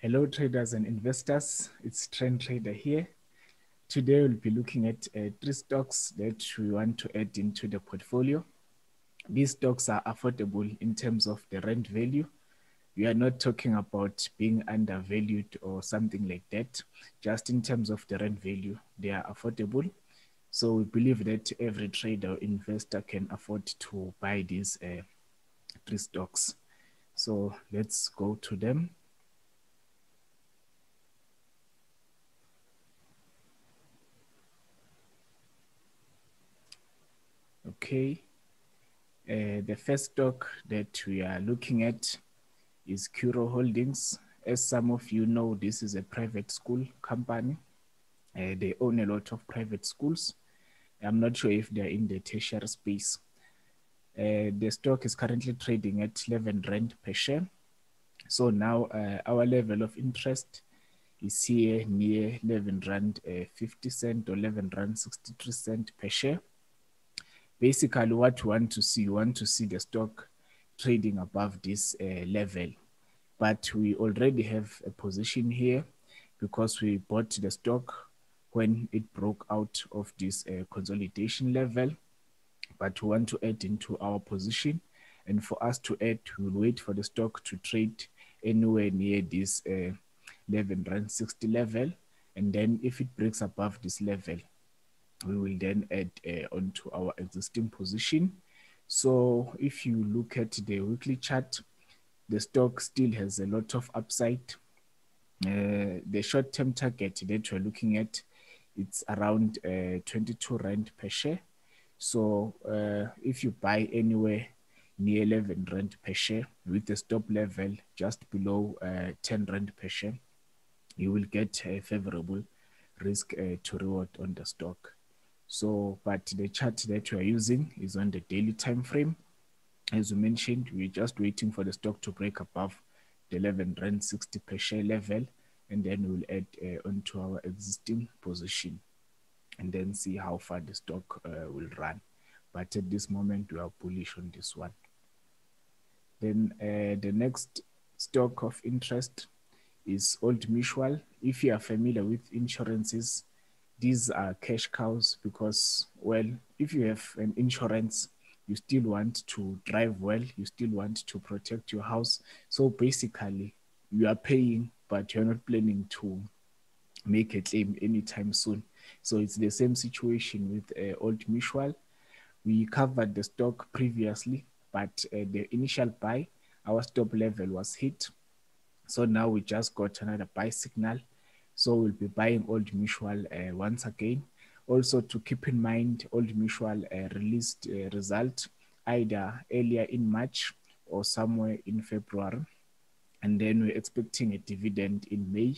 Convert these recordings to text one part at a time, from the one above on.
Hello traders and investors, it's Trend Trader here. Today we'll be looking at 3 stocks that we want to add into the portfolio. These stocks are affordable in terms of the rent value. We are not talking about being undervalued or something like that. Just in terms of the rent value, they are affordable. So we believe that every trader or investor can afford to buy these 3 stocks. So let's go to them. Okay. The first stock that we are looking at is Curro Holdings. As some of you know, this is a private school company. They own a lot of private schools. I'm not sure if they're in the tertiary space. The stock is currently trading at 11 Rand per share. So now our level of interest is here near 11 Rand 50 cent or 11 Rand 63 cent per share. Basically, what you want to see the stock trading above this level. But we already have a position here because we bought the stock when it broke out of this consolidation level. But we want to add into our position. And for us to add, we'll wait for the stock to trade anywhere near this 11 Rand 60 level. And then if it breaks above this level, we will then add onto our existing position. So if you look at the weekly chart, the stock still has a lot of upside. The short-term target that we're looking at, it's around 22 Rand per share. So if you buy anywhere near 11 Rand per share with the stop level just below 10 Rand per share, you will get a favorable risk to reward on the stock. So, but the chart that we are using is on the daily time frame. As we mentioned, we're just waiting for the stock to break above the 11 Rand 60 per share level, and then we'll add onto our existing position and then see how far the stock will run. But at this moment, we are bullish on this one. Then the next stock of interest is Old Mutual. If you are familiar with insurances, these are cash cows because, well, if you have an insurance, you still want to drive well, you still want to protect your house. So basically, you are paying, but you're not planning to make a claim anytime soon. So it's the same situation with Old Mutual. We covered the stock previously, but the initial buy, our stop level was hit. So now we just got another buy signal. So we'll be buying Old Mutual once again. Also to keep in mind, Old Mutual released a result either earlier in March or somewhere in February. And then we're expecting a dividend in May.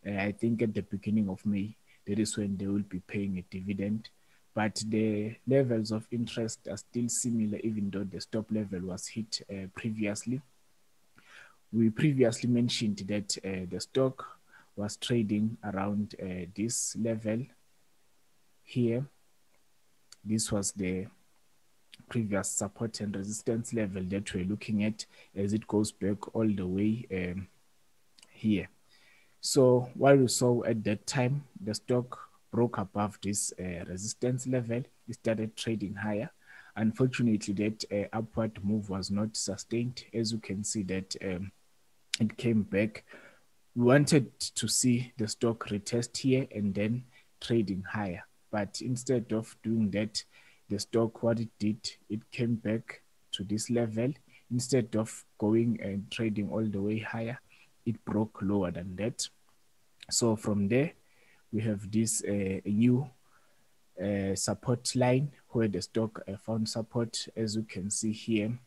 I think at the beginning of May, that is when they will be paying a dividend. But the levels of interest are still similar, even though the stop level was hit previously. We previously mentioned that the stock was trading around this level here. This was the previous support and resistance level that we're looking at as it goes back all the way here. So what we saw at that time, the stock broke above this resistance level. It started trading higher. Unfortunately, that upward move was not sustained. As you can see that it came back. We wanted to see the stock retest here and then trading higher. But instead of doing that, the stock, what it did, it came back to this level. Instead of going and trading all the way higher, it broke lower than that. So from there, we have this new support line where the stock found support. As you can see here,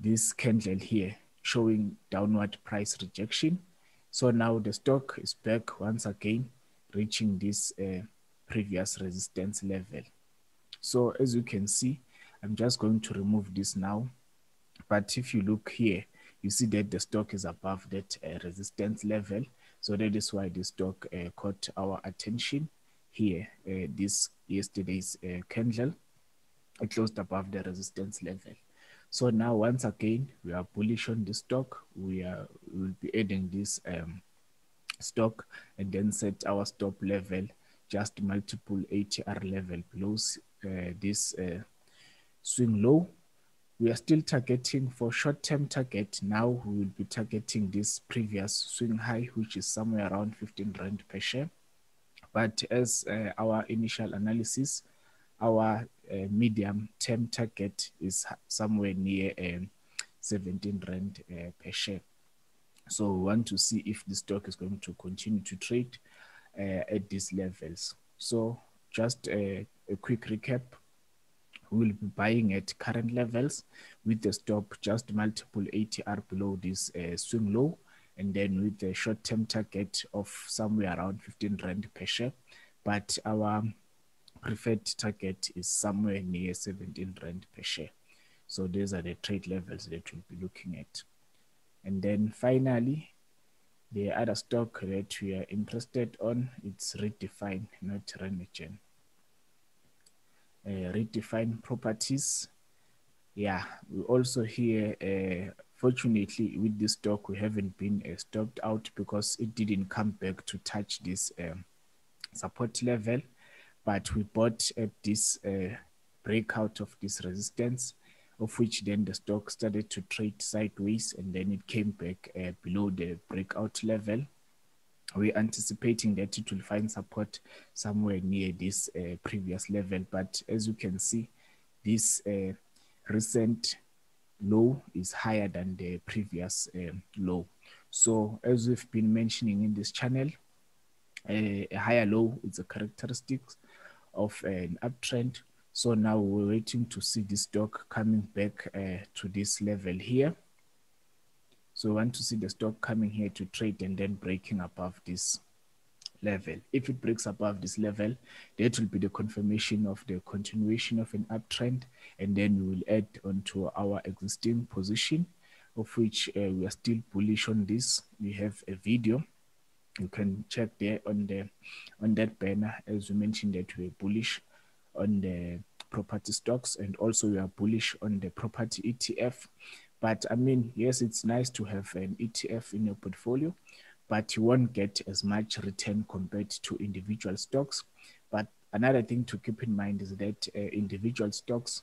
this candle here showing downward price rejection. So now the stock is back once again, reaching this previous resistance level. So as you can see, I'm just going to remove this now. But if you look here, you see that the stock is above that resistance level. So that is why the stock caught our attention here. This yesterday's candle, it closed above the resistance level. So now once again, we are bullish on the stock. We will be adding this stock and then set our stop level, just multiple ATR level below this swing low. We are still targeting for short-term target. Now we will be targeting this previous swing high, which is somewhere around 15 Rand per share. But as our initial analysis, our medium-term target is somewhere near 17 Rand per share. So we want to see if the stock is going to continue to trade at these levels. So just a quick recap. We will be buying at current levels with the stop just multiple ATR below this swing low, and then with the short-term target of somewhere around 15 Rand per share. But our preferred target is somewhere near 17 Rand per share. So these are the trade levels that we'll be looking at. And then finally, the other stock that we are interested on, it's Redefine, not Renegen. Redefine Properties. Yeah, we also here, fortunately with this stock, we haven't been stopped out because it didn't come back to touch this support level, but we bought at this breakout of this resistance, of which then the stock started to trade sideways, and then it came back below the breakout level. We're anticipating that it will find support somewhere near this previous level, but as you can see, this recent low is higher than the previous low. So as we've been mentioning in this channel, a higher low is a characteristic of an uptrend. So now we're waiting to see this stock coming back to this level here. So we want to see the stock coming here to trade and then breaking above this level. If it breaks above this level, that will be the confirmation of the continuation of an uptrend, and then we will add onto our existing position, of which we are still bullish on this. We have a video you can check there on that banner, as we mentioned that we're bullish on the property stocks, and also we are bullish on the property ETF. But I mean, yes, it's nice to have an ETF in your portfolio, but you won't get as much return compared to individual stocks. But another thing to keep in mind is that individual stocks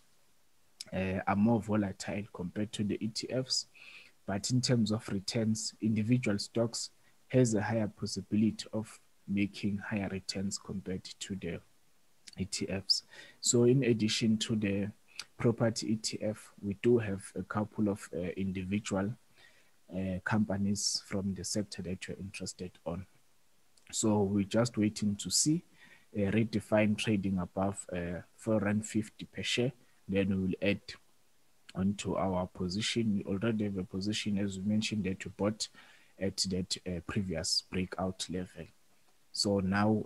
are more volatile compared to the ETFs. But in terms of returns, individual stocks has a higher possibility of making higher returns compared to the ETFs. So in addition to the property ETF, we do have a couple of individual companies from the sector that you're interested on. So we're just waiting to see Redefine trading above 4.50 per share. Then we will add onto our position. We already have a position, as we mentioned, that we bought at that previous breakout level. So now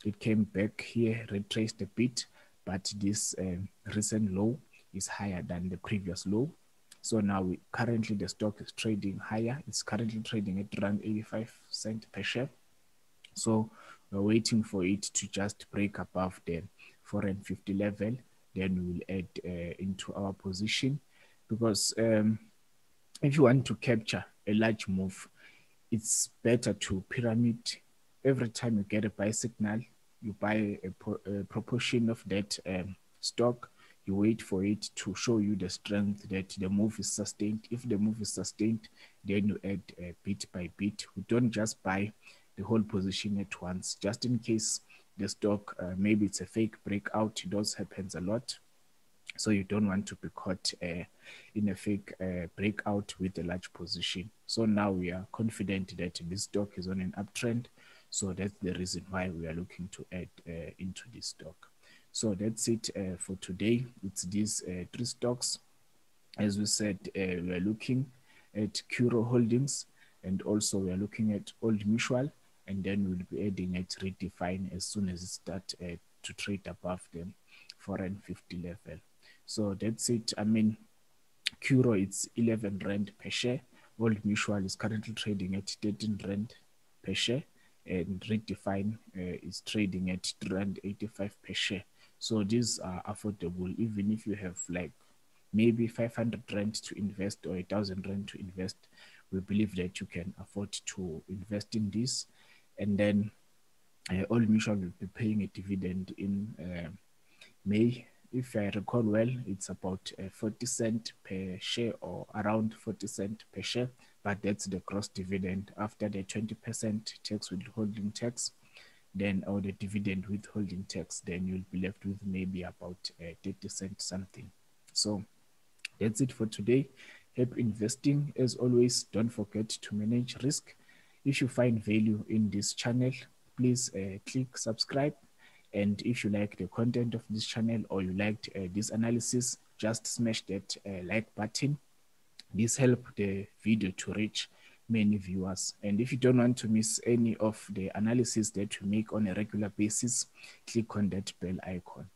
it came back here, retraced a bit, but this recent low is higher than the previous low. So now currently the stock is trading higher. It's currently trading at around 85 cents per share. So we're waiting for it to just break above the 4.50 level. Then we will add into our position, because if you want to capture a large move, it's better to pyramid. Every time you get a buy signal, you buy a proportion of that stock. You wait for it to show you the strength that the move is sustained. If the move is sustained, then you add bit by bit. We don't just buy the whole position at once, just in case the stock, maybe it's a fake breakout. It does happens a lot. So you don't want to be caught in a fake breakout with a large position. So now we are confident that this stock is on an uptrend. So that's the reason why we are looking to add into this stock. So that's it for today. It's these three stocks. As we said, we are looking at Curro Holdings, and also we are looking at Old Mutual, and then we'll be adding at Redefine as soon as it starts to trade above the 4.50 level. So that's it. I mean, Curro, it's 11 Rand per share. Old Mutual is currently trading at 13 Rand per share, and Redefine is trading at Rand 85 per share. So these are affordable, even if you have like maybe 500 rand to invest or 1,000 rand to invest, we believe that you can afford to invest in this. And then Old Mutual will be paying a dividend in May. If I recall well, it's about 40 cent per share or around 40 cent per share, but that's the gross dividend after the 20% tax withholding tax, then or the dividend withholding tax, then you'll be left with maybe about 30 cent something. So that's it for today. Happy investing. As always, don't forget to manage risk. If you find value in this channel, please click subscribe. And if you like the content of this channel or you liked this analysis, just smash that like button. This helps the video to reach many viewers. And if you don't want to miss any of the analysis that we make on a regular basis, click on that bell icon.